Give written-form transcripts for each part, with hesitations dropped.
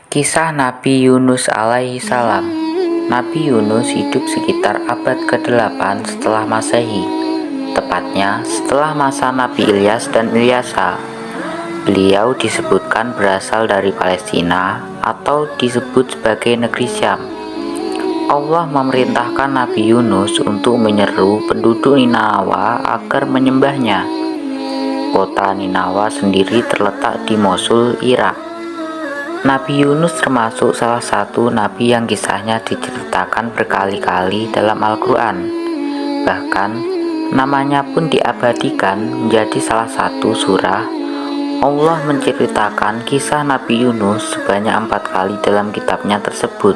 Kisah Nabi Yunus alaihi salam. Nabi Yunus hidup sekitar abad ke-8 setelah Masehi, tepatnya setelah masa Nabi Ilyas dan Ilyasa. Beliau disebutkan berasal dari Palestina atau disebut sebagai negeri Syam. Allah memerintahkan Nabi Yunus untuk menyeru penduduk Ninawa agar menyembahnya. Kota Ninawa sendiri terletak di Mosul, Irak. Nabi Yunus termasuk salah satu nabi yang kisahnya diceritakan berkali-kali dalam Al-Quran. Bahkan, namanya pun diabadikan menjadi salah satu surah. Allah menceritakan kisah Nabi Yunus sebanyak 4 kali dalam kitabnya tersebut.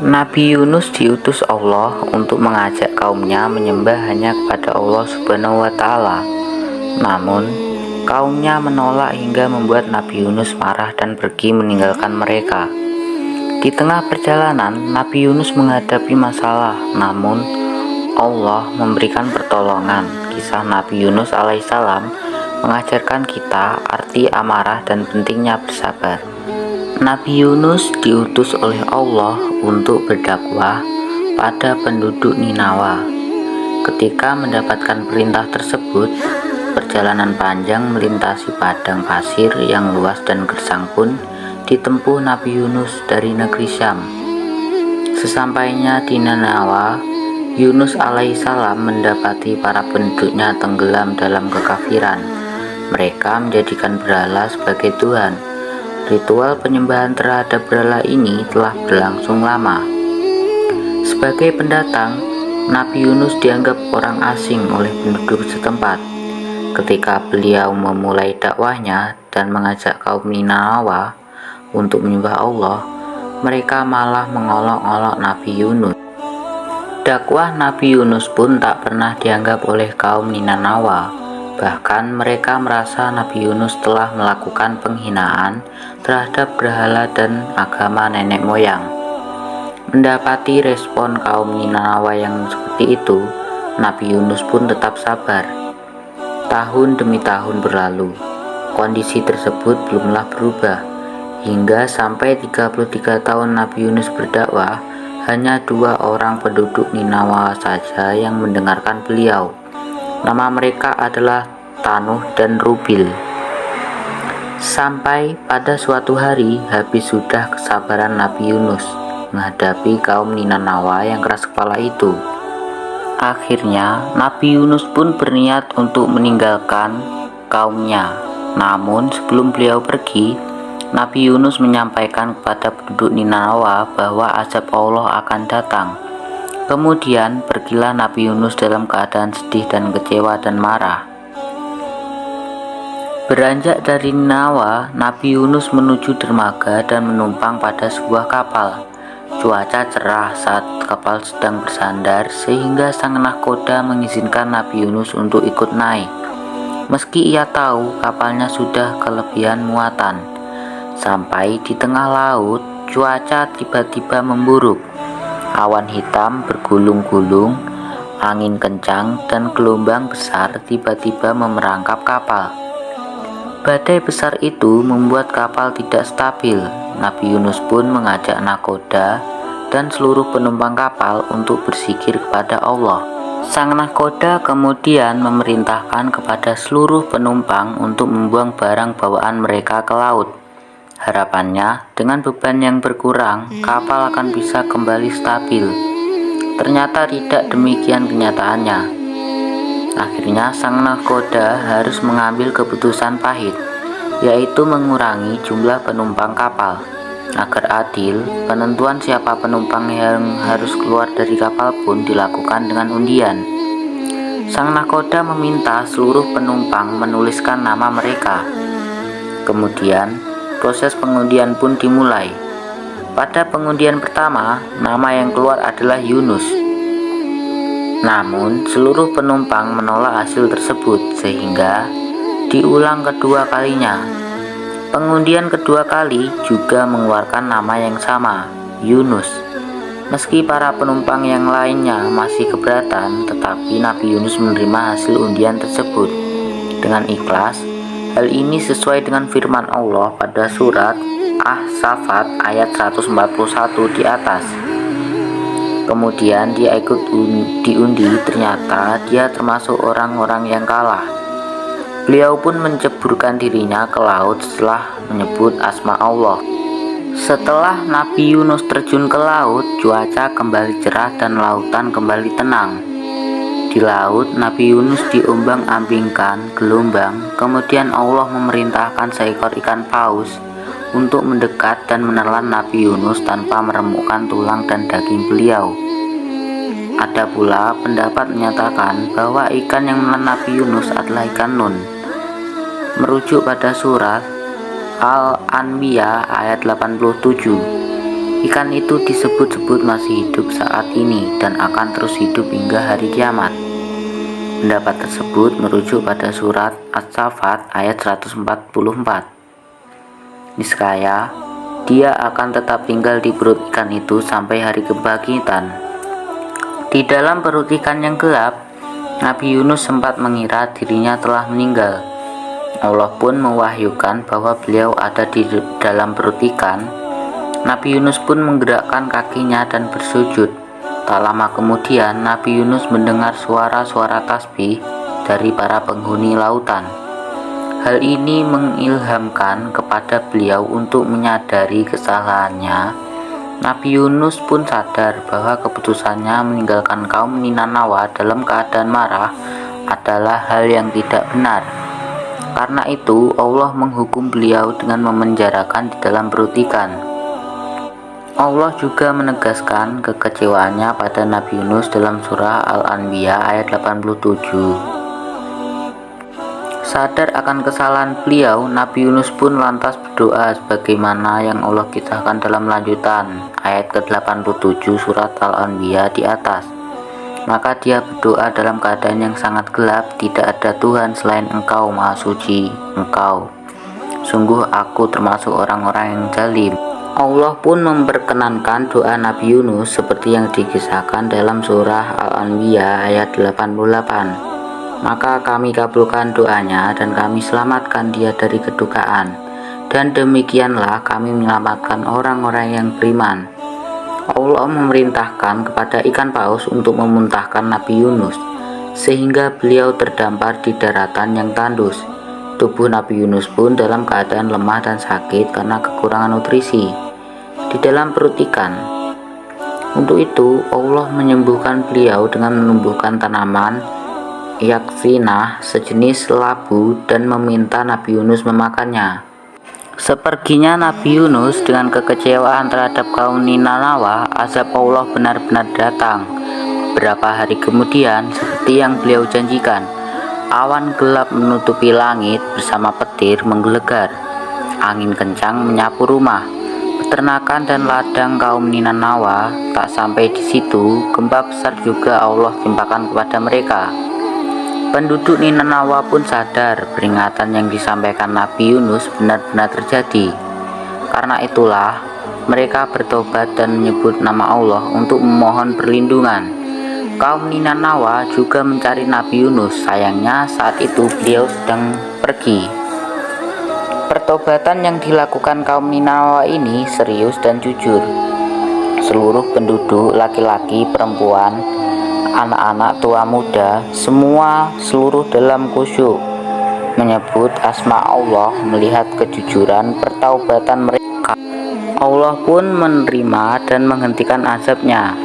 Nabi Yunus diutus Allah untuk mengajak kaumnya menyembah hanya kepada Allah Subhanahu wa Ta'ala. Namun, kaumnya menolak hingga membuat Nabi Yunus marah dan pergi meninggalkan mereka. Di tengah perjalanan, Nabi Yunus menghadapi masalah, namun Allah memberikan pertolongan. Kisah Nabi Yunus alaihissalam mengajarkan kita arti amarah dan pentingnya bersabar. Nabi Yunus diutus oleh Allah untuk berdakwah pada penduduk Ninawa. Ketika mendapatkan perintah tersebut, perjalanan panjang melintasi padang pasir yang luas dan gersang pun ditempuh Nabi Yunus dari negeri Syam. Sesampainya di Ninawa, Yunus alaihissalam mendapati para penduduknya tenggelam dalam kekafiran. Mereka menjadikan berhala sebagai Tuhan. Ritual penyembahan terhadap berhala ini telah berlangsung lama. Sebagai pendatang, Nabi Yunus dianggap orang asing oleh penduduk setempat. Ketika beliau memulai dakwahnya dan mengajak kaum Ninawa untuk menyembah Allah, mereka malah mengolok-olok Nabi Yunus. Dakwah Nabi Yunus pun tak pernah dianggap oleh kaum Ninawa. Bahkan mereka merasa Nabi Yunus telah melakukan penghinaan terhadap berhala dan agama nenek moyang. Mendapati respon kaum Ninawa yang seperti itu, Nabi Yunus pun tetap sabar. Tahun demi tahun berlalu, kondisi tersebut belumlah berubah. Hingga sampai 33 tahun Nabi Yunus berdakwah, hanya 2 orang penduduk Ninawa saja yang mendengarkan beliau. Nama mereka adalah Tanuh dan Rubil. Sampai pada suatu hari, habis sudah kesabaran Nabi Yunus menghadapi kaum Ninawa yang keras kepala itu. Akhirnya, Nabi Yunus pun berniat untuk meninggalkan kaumnya. Namun, sebelum beliau pergi, Nabi Yunus menyampaikan kepada penduduk Ninawa bahwa azab Allah akan datang. Kemudian, pergilah Nabi Yunus dalam keadaan sedih dan kecewa dan marah. Beranjak dari Ninawa, Nabi Yunus menuju dermaga dan menumpang pada sebuah kapal. Cuaca cerah saat kapal sedang bersandar, sehingga sang nahkoda mengizinkan Nabi Yunus untuk ikut naik. Meski ia tahu kapalnya sudah kelebihan muatan. Sampai di tengah laut, cuaca tiba-tiba memburuk. Awan hitam bergulung-gulung, angin kencang dan gelombang besar tiba-tiba memerangkap kapal. Badai besar itu membuat kapal tidak stabil. Nabi Yunus pun mengajak nahkoda dan seluruh penumpang kapal untuk berzikir kepada Allah. Sang nahkoda kemudian memerintahkan kepada seluruh penumpang untuk membuang barang bawaan mereka ke laut. Harapannya, dengan beban yang berkurang, kapal akan bisa kembali stabil. Ternyata tidak demikian kenyataannya. Akhirnya, sang nahkoda harus mengambil keputusan pahit, yaitu mengurangi jumlah penumpang kapal. Agar adil, penentuan siapa penumpang yang harus keluar dari kapal pun dilakukan dengan undian. Sang nahkoda meminta seluruh penumpang menuliskan nama mereka. Kemudian, proses pengundian pun dimulai. Pada pengundian pertama, nama yang keluar adalah Yunus. Namun, seluruh penumpang menolak hasil tersebut, sehingga diulang kedua kalinya. Pengundian kedua kali juga mengeluarkan nama yang sama, Yunus. Meski para penumpang yang lainnya masih keberatan, tetapi Nabi Yunus menerima hasil undian tersebut dengan ikhlas. Hal ini sesuai dengan firman Allah pada surat As-Saffat ayat 141 di atas. Kemudian dia ikut diundi, ternyata dia termasuk orang-orang yang kalah. Beliau pun menceburkan dirinya ke laut setelah menyebut asma Allah. Setelah Nabi Yunus terjun ke laut, cuaca kembali cerah dan lautan kembali tenang. Di laut, Nabi Yunus diombang-ambingkan gelombang. Kemudian Allah memerintahkan seekor ikan paus untuk mendekat dan menelan Nabi Yunus tanpa meremukkan tulang dan daging beliau. Ada pula pendapat menyatakan bahwa ikan yang menelan Nabi Yunus adalah ikan nun. Merujuk pada surat Al-Anbiya ayat 87, ikan itu disebut-sebut masih hidup saat ini dan akan terus hidup hingga hari kiamat. Pendapat tersebut merujuk pada surat As-Saffat ayat 144. Niscaya dia akan tetap tinggal di perut ikan itu sampai hari kebangkitan. Di dalam perut ikan yang gelap, Nabi Yunus sempat mengira dirinya telah meninggal. Allah pun mewahyukan bahwa beliau ada di dalam perut ikan. Nabi Yunus pun menggerakkan kakinya dan bersujud. Tak lama kemudian, Nabi Yunus mendengar suara-suara tasbih dari para penghuni lautan. Hal ini mengilhamkan kepada beliau untuk menyadari kesalahannya. Nabi Yunus pun sadar bahwa keputusannya meninggalkan kaum Ninanawa dalam keadaan marah adalah hal yang tidak benar. Karena itu, Allah menghukum beliau dengan memenjarakan di dalam perut ikan. Allah juga menegaskan kekecewaannya pada Nabi Yunus dalam surah Al-Anbiya ayat 87. Sadar akan kesalahan beliau, Nabi Yunus pun lantas berdoa sebagaimana yang Allah kisahkan dalam lanjutan ayat ke-87 surat Al-Anbiya di atas. Maka dia berdoa dalam keadaan yang sangat gelap, tidak ada Tuhan selain Engkau, Maha Suci Engkau. Sungguh aku termasuk orang-orang yang zalim. Allah pun memperkenankan doa Nabi Yunus seperti yang dikisahkan dalam surah Al-Anbiya ayat 88. Maka kami kabulkan doanya dan kami selamatkan dia dari kedukaan. Dan demikianlah kami menyelamatkan orang-orang yang beriman. Allah memerintahkan kepada ikan paus untuk memuntahkan Nabi Yunus, sehingga beliau terdampar di daratan yang tandus. Tubuh Nabi Yunus pun dalam keadaan lemah dan sakit karena kekurangan nutrisi di dalam perut ikan. Untuk itu, Allah menyembuhkan beliau dengan menumbuhkan tanaman yaksinah sejenis labu dan meminta Nabi Yunus memakannya. Seperginya Nabi Yunus dengan kekecewaan terhadap kaum Ninanawa, azab Allah benar-benar datang. Beberapa hari kemudian, seperti yang beliau janjikan, awan gelap menutupi langit bersama petir menggelegar. Angin kencang menyapu rumah, peternakan dan ladang kaum Ninanawa. Tak sampai di situ, gempa besar juga Allah timpakan kepada mereka. Penduduk Ninanawa pun sadar peringatan yang disampaikan Nabi Yunus benar-benar terjadi. Karena itulah mereka bertobat dan menyebut nama Allah untuk memohon perlindungan. Kaum Ninanawa juga mencari Nabi Yunus. Sayangnya saat itu beliau sedang pergi. Pertobatan yang dilakukan kaum Ninanawa ini serius dan jujur. Seluruh penduduk, laki-laki, perempuan, anak-anak, tua, muda, semua seluruh dalam khusyuk menyebut asma Allah. Melihat kejujuran pertaubatan mereka, Allah pun menerima dan menghentikan azabnya.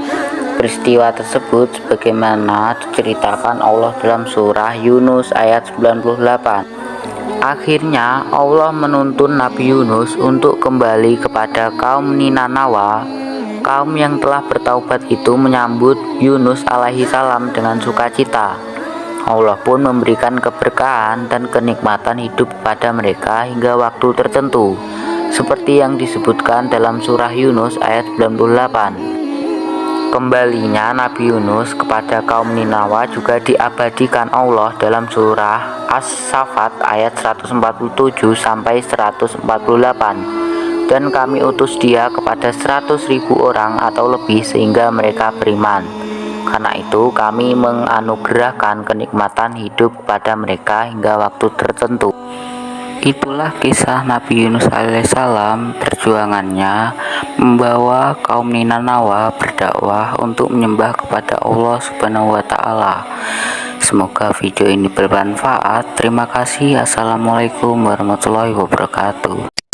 Peristiwa tersebut sebagaimana diceritakan Allah dalam surah Yunus ayat 98. Akhirnya Allah menuntun Nabi Yunus untuk kembali kepada kaum Ninanawa. Kaum yang telah bertaubat itu menyambut Yunus alaihi salam dengan sukacita. Allah pun memberikan keberkahan dan kenikmatan hidup pada mereka hingga waktu tertentu, seperti yang disebutkan dalam surah Yunus ayat 98. Kembalinya Nabi Yunus kepada kaum Ninawa juga diabadikan Allah dalam surah As-Saffat ayat 147-148. Dan kami utus dia kepada 100.000 orang atau lebih sehingga mereka beriman. Karena itu kami menganugerahkan kenikmatan hidup kepada mereka hingga waktu tertentu. Itulah kisah Nabi Yunus alaihissalam perjuangannya membawa kaum Ninanawa berdakwah untuk menyembah kepada Allah Subhanahu wa Ta'ala. Semoga video ini bermanfaat. Terima kasih. Assalamualaikum warahmatullahi wabarakatuh.